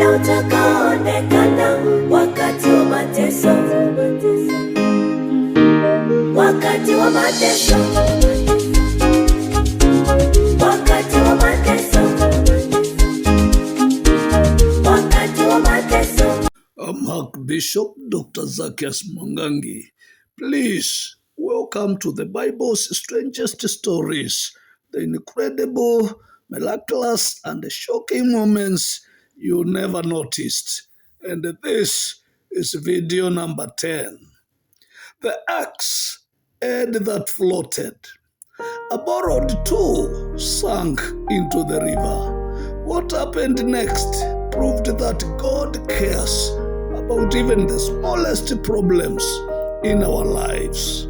msaada utakaoonekana wakati wa mateso, wakati wa mateso, wakati wa mateso, wakati wa mateso. I'm Archbishop Dr. Zacchaeus Mwangangi. Please welcome to the Bible's strangest stories, the incredible, miraculous, and shocking moments you never noticed. And this is video number 10. The axe head that floated. A borrowed tool sank into the river. What happened next proved that God cares about even the smallest problems in our lives.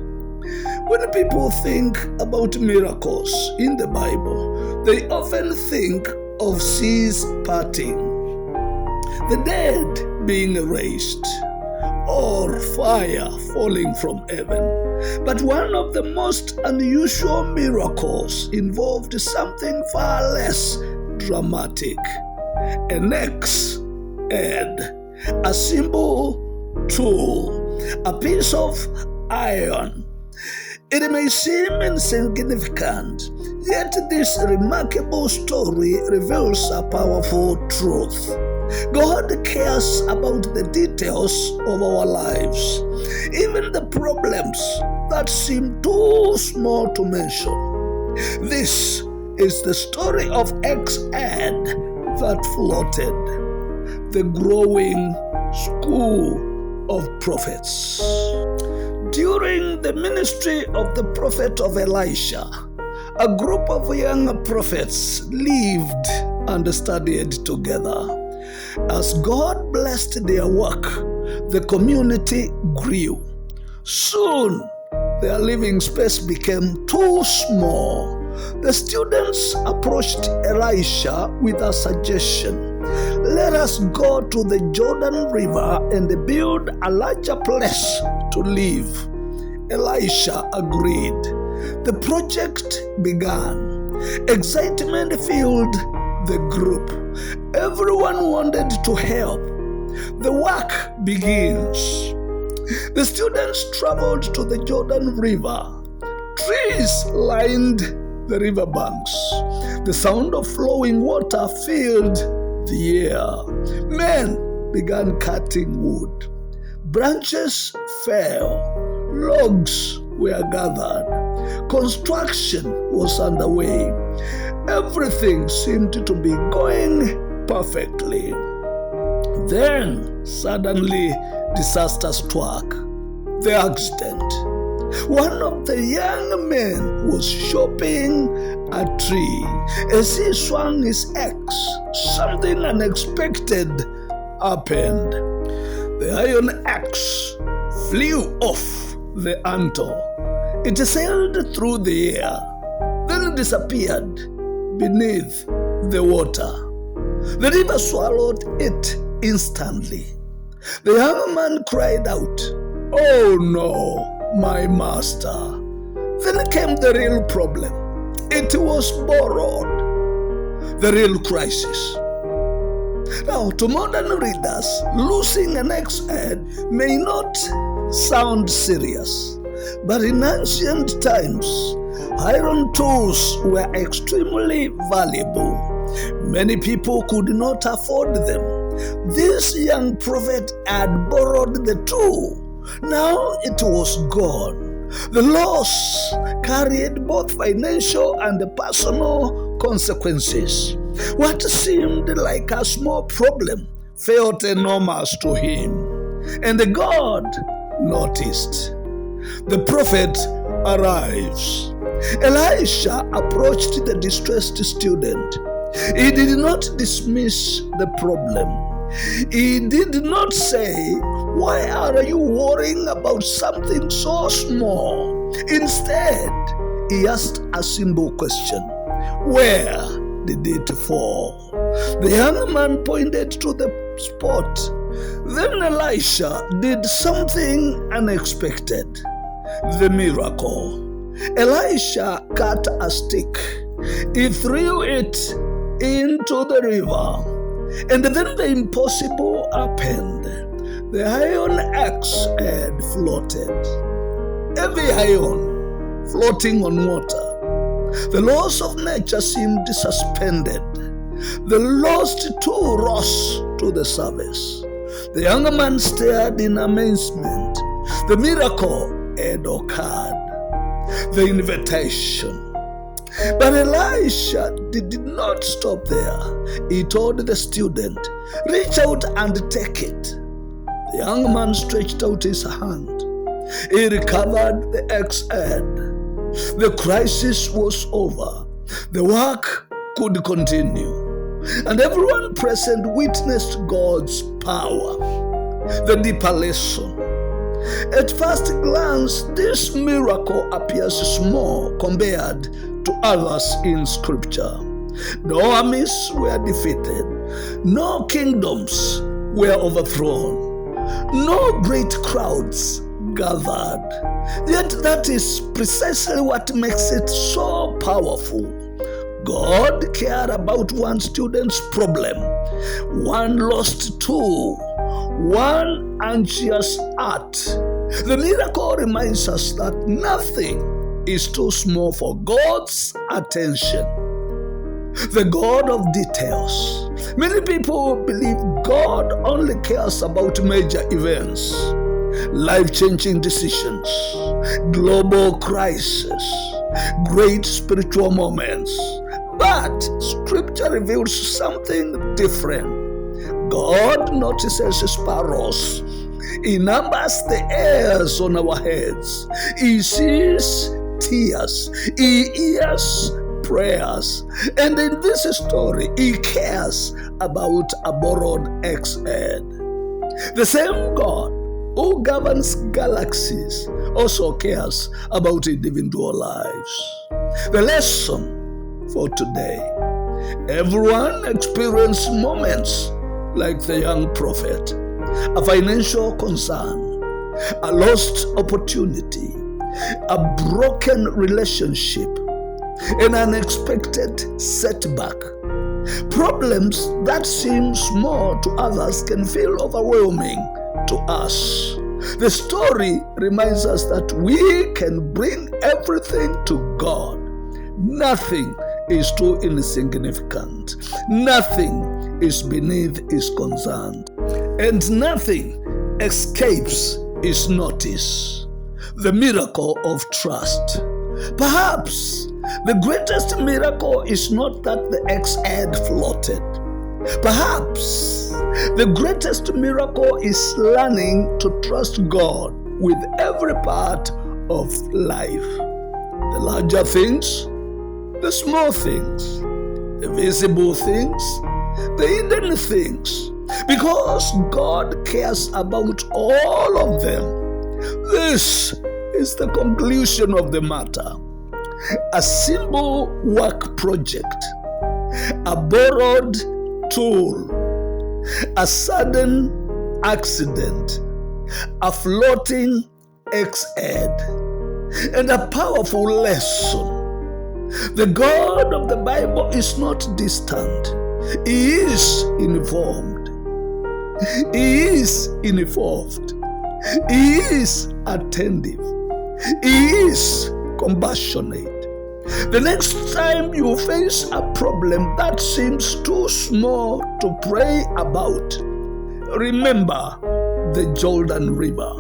When people think about miracles in the Bible, they often think of seas parting, the dead being raised, or fire falling from heaven. But one of the most unusual miracles involved something far less dramatic. An axe head, a simple tool, a piece of iron. It may seem insignificant, yet this remarkable story reveals a powerful truth. God cares about the details of our lives, even the problems that seem too small to mention. This is the story of axe head that floated, the growing school of prophets. During the ministry of the prophet of Elisha, a group of young prophets lived and studied together. As God blessed their work, the community grew. Soon, their living space became too small. The students approached Elisha with a suggestion. Let us go to the Jordan River and build a larger place to live. Elisha agreed. The project began. Excitement filled the group. Everyone wanted to help. The work begins. The students traveled to the Jordan River. Trees lined the riverbanks. The sound of flowing water filled the air. Men began cutting wood. Branches fell. Logs were gathered. Construction was underway. Everything seemed to be going perfectly. Then, suddenly, disaster struck. The accident. One of the young men was chopping a tree. As he swung his axe, something unexpected happened. The iron axe flew off the antle. It sailed through the air, then disappeared beneath the water. The river swallowed it instantly. The young man cried out, "Oh no, my master." Then came the real problem. It was borrowed. The real crisis. Now, to modern readers, losing an axe head may not sound serious, but in ancient times, iron tools were extremely valuable. Many people could not afford them. This young prophet had borrowed the tool. Now it was gone. The loss carried both financial and personal consequences. What seemed like a small problem felt enormous to him. And God noticed. The prophet arrives. Elisha approached the distressed student. He did not dismiss the problem. He did not say, "Why are you worrying about something so small?" Instead, he asked a simple question. Where did it fall? The young man pointed to the spot. Then Elisha did something unexpected. The miracle. Elisha cut a stick. He threw it into the river. And then the impossible happened. The iron axe head floated. Heavy iron floating on water. The laws of nature seemed suspended. The lost too rose to the surface. The young man stared in amazement. The miracle had occurred. The invitation. But Elisha did not stop there. He told the student, "Reach out and take it." The young man stretched out his hand. He recovered the axe head. The crisis was over. The work could continue. And everyone present witnessed God's power. The deeper lesson. At first glance, this miracle appears small compared to others in Scripture. No armies were defeated. No kingdoms were overthrown. No great crowds gathered. Yet that is precisely what makes it so powerful. God cared about one student's problem, one lost tool, one anxious heart. The miracle reminds us that nothing is too small for God's attention. The God of details. Many people believe God only cares about major events, life-changing decisions, global crises, great spiritual moments. But Scripture reveals something different. God notices sparrows. He numbers the hairs on our heads. He sees tears. He hears prayers. And in this story, He cares about a borrowed axe head. The same God who governs galaxies also cares about individual lives. The lesson for today. Everyone experiences moments like the young prophet, a financial concern, a lost opportunity, a broken relationship, an unexpected setback. Problems that seem small to others can feel overwhelming to us. The story reminds us that we can bring everything to God. Nothing is too insignificant. Nothing is beneath His concern. And nothing escapes His notice. The miracle of trust. Perhaps the greatest miracle is not that the axe head floated. Perhaps the greatest miracle is learning to trust God with every part of life. The larger things, the small things, the visible things, the hidden things, because God cares about all of them. This is the conclusion of the matter. A simple work project, a borrowed tool, a sudden accident, a floating axe head, and a powerful lesson. The God of the Bible is not distant. He is informed. He is involved. He is attentive. He is compassionate. The next time you face a problem that seems too small to pray about, remember the Jordan River.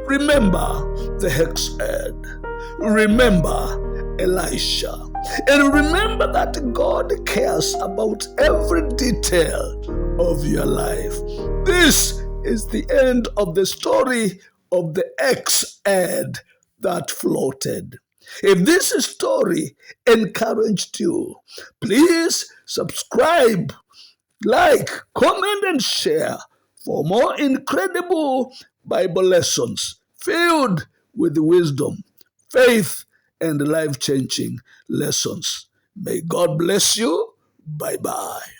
Remember the axe head. Remember Elisha. And remember that God cares about every detail of your life. This is the end of the story of the axe head that floated. If this story encouraged you, please subscribe, like, comment, and share for more incredible Bible lessons filled with wisdom, faith, and life-changing lessons. May God bless you. Bye-bye.